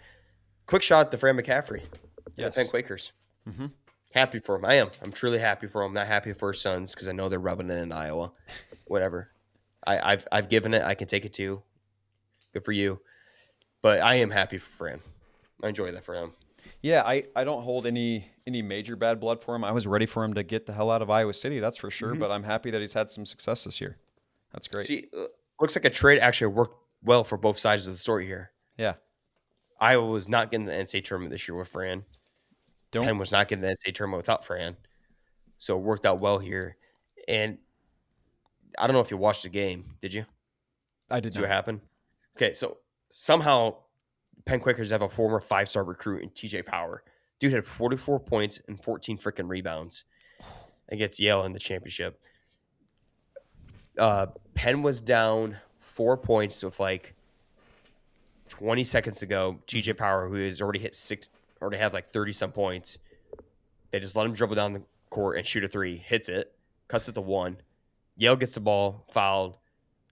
Quick shot at the Fran McCaffrey. Yes. Penn Quakers. Happy for him. I am. I'm truly happy for him. Not happy for his sons because I know they're rubbing it in Iowa. Whatever. I've given it. I can take it too. Good for you. But I am happy for Fran. I enjoy that for him. Yeah, I don't hold any major bad blood for him. I was ready for him to get the hell out of Iowa City, that's for sure. But I'm happy that he's had some success this year. That's great. See, looks like a trade actually worked well for both sides of the story here. Yeah. Iowa was not getting the NCAA tournament this year with Fran. Penn was not getting the NCAA tournament without Fran. So it worked out well here. And I don't know if you watched the game. Did you? I did See not. what happened? Okay, so somehow Penn Quakers have a former 5-star recruit in TJ Power. Dude had 44 points and 14 freaking rebounds against Yale in the championship. Penn was down 4 points with like 20 seconds ago. TJ Power, who has already had like 30-some points, they just let him dribble down the court and shoot a 3, hits it, cuts it to 1. Yale gets the ball, fouled,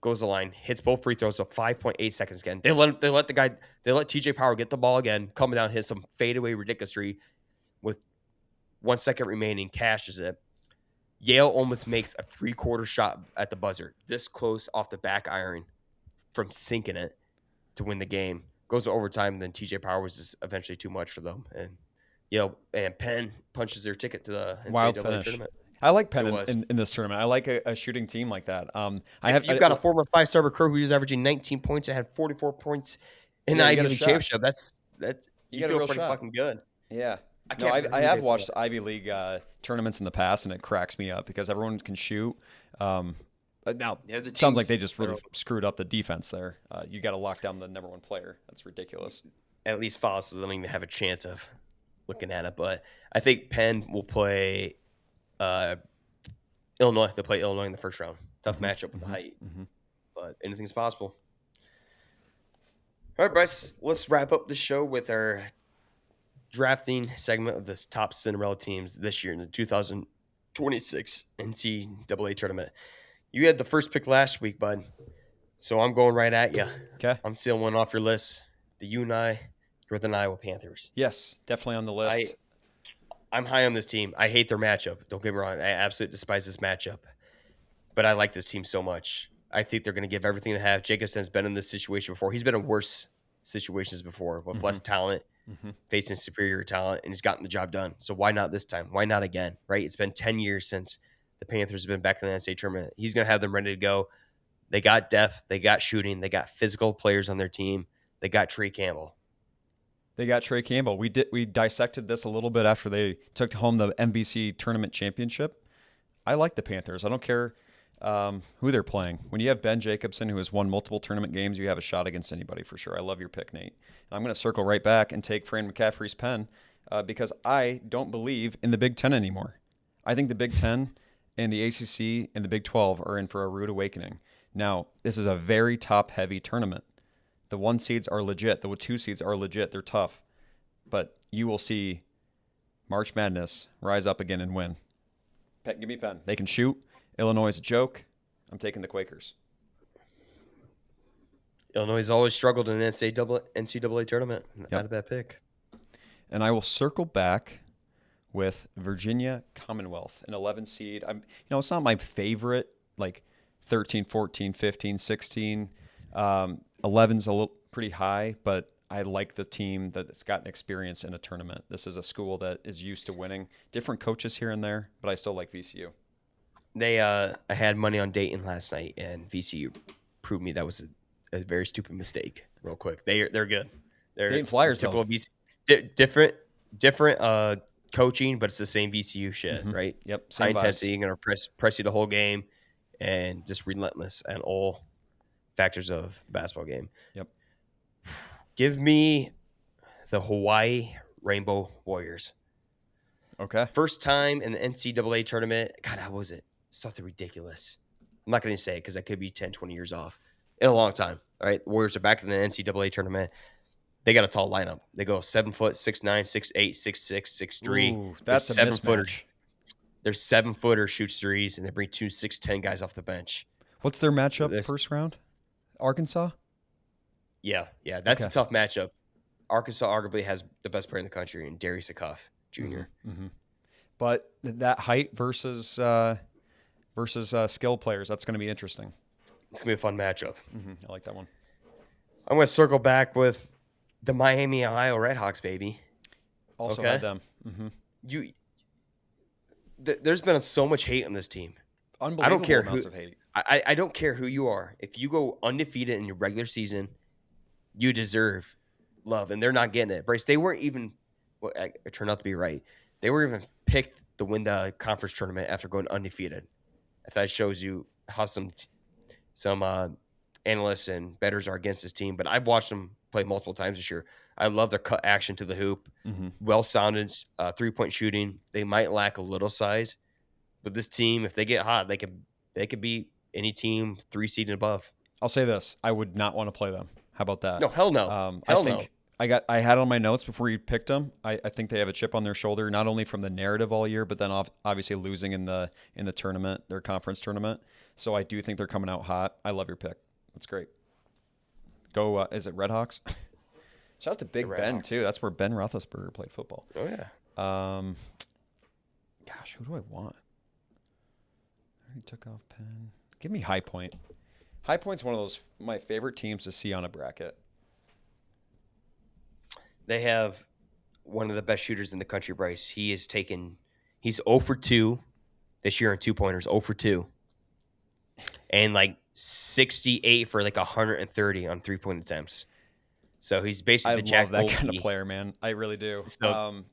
goes to the line, hits both free throws, so 5.8 seconds again. They let TJ Power get the ball again, come down, hit some fadeaway ridiculous three with 1 second remaining, cashes it. Yale almost makes a 3-quarter shot at the buzzer, this close off the back iron, from sinking it to win the game. Goes to overtime, and then TJ Power was just eventually too much for them. And and Penn punches their ticket to the Wild NCAA finish. tournament. I like Penn It was. in this tournament. I like a shooting team like that. You've got a former 5-star recruit who's averaging 19 points and had 44 points in the you Ivy got a League shot. championship. That's you got a feel real pretty shot. fucking good. Yeah. I No, can't I believe have they watched pulled Ivy League tournaments in the past, and it cracks me up because everyone can shoot. Now, Yeah, the it sounds like teams they just really are- screwed up the defense there. You got to lock down the number one player. That's ridiculous. At least Foster doesn't even have a chance of looking at it. But I think Penn will play Illinois. They'll play Illinois in the first round. Tough matchup with the height. But anything's possible. All right, Bryce, let's wrap up the show with our drafting segment of this top Cinderella teams this year in the 2026 NCAA tournament. You had the first pick last week, bud. So I'm going right at you. Okay. I'm stealing one off your list. The UNI Northern Iowa Panthers. Yes, definitely on the list. I'm high on this team. I hate their matchup. Don't get me wrong. I absolutely despise this matchup. But I like this team so much. I think they're going to give everything they have. Jacobson's been in this situation before. He's been in worse situations before with less talent, facing superior talent, and he's gotten the job done. So why not this time? Why not again, right? It's been 10 years since the Panthers have been back in the NCAA tournament. He's going to have them ready to go. They got depth. They got shooting. They got physical players on their team. They got Trey Campbell. They got Trey Campbell. We dissected this a little bit after they took home the NBC tournament championship. I like the Panthers. I don't care who they're playing. When you have Ben Jacobson, who has won multiple tournament games, you have a shot against anybody for sure. I love your pick, Nate. I'm going to circle right back and take Fran McCaffrey's pen because I don't believe in the Big Ten anymore. I think the Big Ten and the ACC and the Big 12 are in for a rude awakening. Now, this is a very top-heavy tournament. The 1 seeds are legit. The 2 seeds are legit. They're tough. But you will see March Madness rise up again and win. Give me a pen. They can shoot. Illinois is a joke. I'm taking the Quakers. Illinois has always struggled in an NCAA tournament. Not a bad pick. And I will circle back with Virginia Commonwealth, an 11 seed. It's not my favorite, like 13, 14, 15, 16. 11's a little pretty high, but I like the team that's gotten experience in a tournament. This is a school that is used to winning. Different coaches here and there, but I still like VCU. I had money on Dayton last night, and VCU proved me that was a very stupid mistake. Real quick, they're good. They're Dayton Flyers, typical VCU, different coaching, but it's the same VCU shit, right? Yep, High same intensity, vibes. going to press you the whole game, and just relentless at all factors of the basketball game. Yep. Give me the Hawaii Rainbow Warriors. Okay. First time in the NCAA tournament. God, how was it? Something ridiculous. I'm not going to say it because I could be 10, 20 years off in a long time. All right. Warriors are back in the NCAA tournament. They got a tall lineup. They go 7 foot, 6'9", 6'8", 6'6", 6'3". Ooh, that's a 7-footer. mismatch. Their 7-footer shoots threes, and they bring 2 6'10" guys off the bench. What's their matchup first round? Arkansas? Yeah. That's Okay. a tough matchup. Arkansas arguably has the best player in the country in Darius Acuff Jr. But that height versus skill players, that's going to be interesting. It's going to be a fun matchup. I like that one. I'm going to circle back with the Miami, Ohio Redhawks, baby. Also Okay. had them. There's been so much hate on this team. Unbelievable I don't care amounts of hate. I don't care who you are. If you go undefeated in your regular season, you deserve love, and they're not getting it. Bryce, they weren't even. Well, it turned out to be right. They were even picked to win the conference tournament after going undefeated. If that shows you how some analysts and bettors are against this team, but I've watched them play multiple times this year. I love their cut action to the hoop, well-sounded 3-point shooting. They might lack a little size, but this team, if they get hot, they could beat any team 3 seed and above. I'll say this: I would not want to play them. How about that? No, hell no. Hell I think I had on my notes before you picked them. I think they have a chip on their shoulder, not only from the narrative all year, but then obviously losing in the tournament, their conference tournament. So I do think they're coming out hot. I love your pick. That's great. Go. Is it Redhawks? Shout out to Big Ben too. That's where Ben Roethlisberger played football. Oh yeah. Gosh, who do I want? I already took off Penn. Give me High Point. High Point's one of those my favorite teams to see on a bracket. They have one of the best shooters in the country, Bryce. He's 0 for 2 this year in 2-pointers, 0 for 2. And like 68 for like 130 on 3-point attempts. So he's basically the Jack Bolte. I love that kind of Bolte. player, man. I really do. So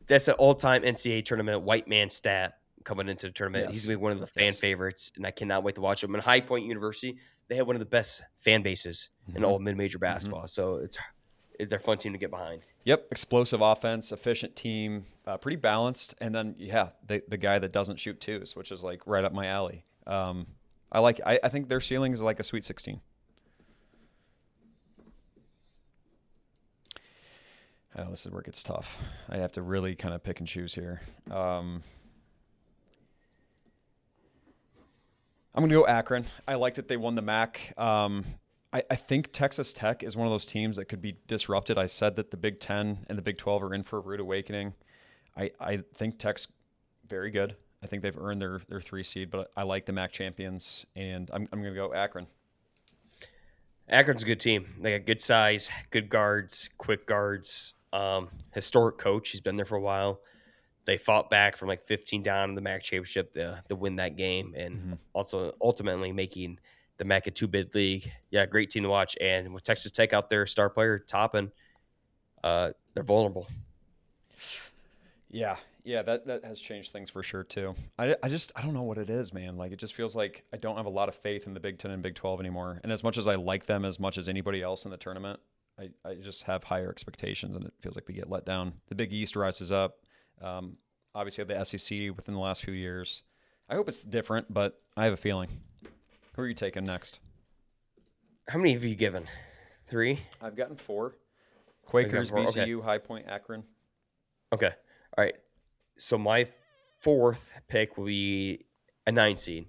that's an all-time NCAA tournament white man stat coming into the tournament. Yes. He's going to be one of the fan favorites, and I cannot wait to watch him. In High Point University, they have one of the best fan bases in all mid-major basketball. So they're a fun team to get behind. Yep, explosive offense, efficient team, pretty balanced, and then the guy that doesn't shoot twos, which is like right up my alley. I think their ceiling is like a Sweet 16. I know this is where it gets tough. I have to really kind of pick and choose here. I'm going to go Akron. I like that they won the MAC. I think Texas Tech is one of those teams that could be disrupted. I said that the Big Ten and the Big 12 are in for a rude awakening. I think Tech's very good. I think they've earned their 3 seed, but I like the MAC champions, and I'm going to go Akron. Akron's a good team. They got good size, good guards, quick guards, historic coach. He's been there for a while. They fought back from like 15 down in the MAC championship to win that game, and also ultimately making the MAC a 2-bid league. Yeah, great team to watch. And with Texas Tech out there, star player Toppin, they're vulnerable. Yeah, that has changed things for sure too. I don't know what it is, man. Like it just feels like I don't have a lot of faith in the Big 10 and Big 12 anymore. And as much as I like them as much as anybody else in the tournament, I just have higher expectations, and it feels like we get let down. The Big East rises up. Obviously, the SEC within the last few years. I hope it's different, but I have a feeling. Who are you taking next? How many have you given? 3? I've gotten 4. Quakers, 4. VCU, Okay. High Point, Akron. Okay. All right. So my 4th pick will be a 9 seed.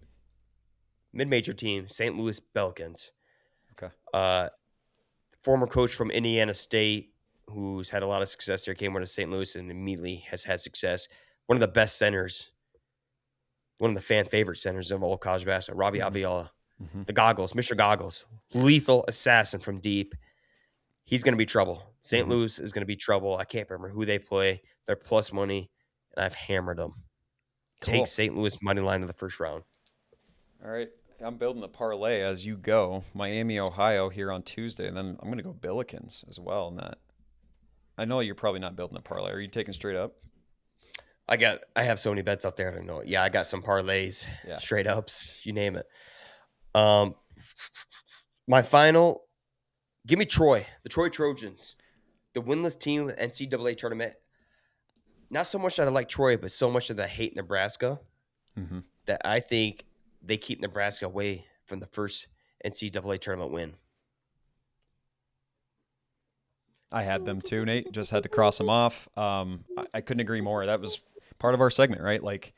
Mid-major team, St. Louis Pelicans. Okay. Former coach from Indiana State, who's had a lot of success there, came over to St. Louis and immediately has had success. One of the best centers, one of the fan favorite centers of all college basketball, Robbie Avila. The goggles, Mr. Goggles, lethal assassin from deep. He's going to be trouble. St. Louis is going to be trouble. I can't remember who they play. They're plus money, and I've hammered them. Cool. Take St. Louis money line of the first round. All right. I'm building the parlay as you go. Miami, Ohio here on Tuesday, and then I'm going to go Billikens as well in that. I know you're probably not building a parlay. Are you taking straight up? I have so many bets out there. I don't know. Yeah, I got some parlays, straight ups, you name it. My final, give me Troy, the Troy Trojans, the winless team with NCAA tournament. Not so much that I like Troy, but so much that I hate Nebraska that I think they keep Nebraska away from the first NCAA tournament win. I had them too, Nate. Just had to cross them off. I couldn't agree more. That was part of our segment, right? Like,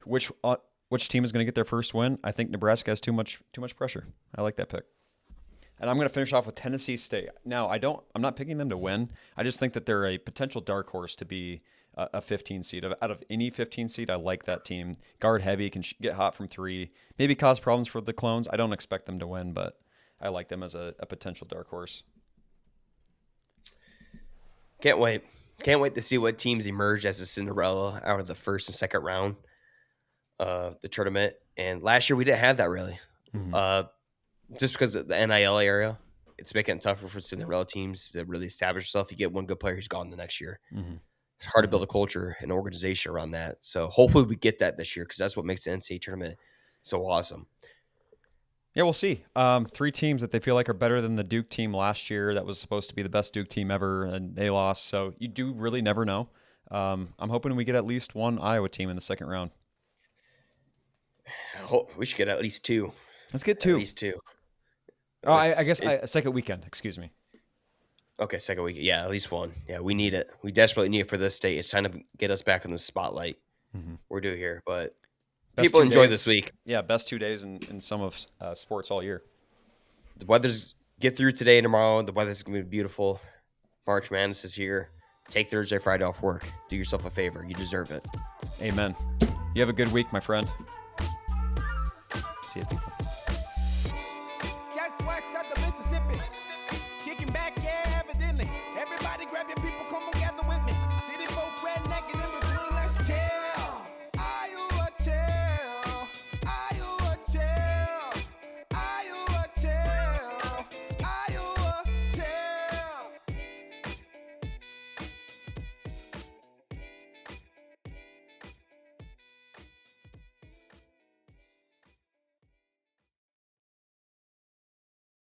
which team is going to get their first win? I think Nebraska has too much pressure. I like that pick. And I'm going to finish off with Tennessee State. Now, I'm not picking them to win. I just think that they're a potential dark horse to be a 15 seed. Out of any 15 seed, I like that team. Guard heavy, can get hot from 3, maybe cause problems for the Clones. I don't expect them to win, but I like them as a potential dark horse. Can't wait. Can't wait to see what teams emerge as a Cinderella out of the first and second round of the tournament. And last year we didn't have that really. Just because of the NIL area, it's making it tougher for Cinderella teams to really establish themselves. You get one good player who's gone the next year. It's hard to build a culture and organization around that. So hopefully we get that this year because that's what makes the NCAA tournament so awesome. Yeah, we'll see. 3 teams that they feel like are better than the Duke team last year. That was supposed to be the best Duke team ever, and they lost. So you do really never know. I'm hoping we get at least one Iowa team in the second round. We should get at least 2. Let's get 2. At least 2. Oh, I guess second weekend. Excuse me. Okay, second week. Yeah, at least 1. Yeah, we need it. We desperately need it for this state. It's time to get us back in the spotlight. We're due here, but Best people 2 enjoy days. this week. Yeah, best 2 days in some of sports all year. The weather's get through today and tomorrow. The weather's going to be beautiful. March Madness is here. Take Thursday, Friday off work. Do yourself a favor. You deserve it. Amen. You have a good week, my friend.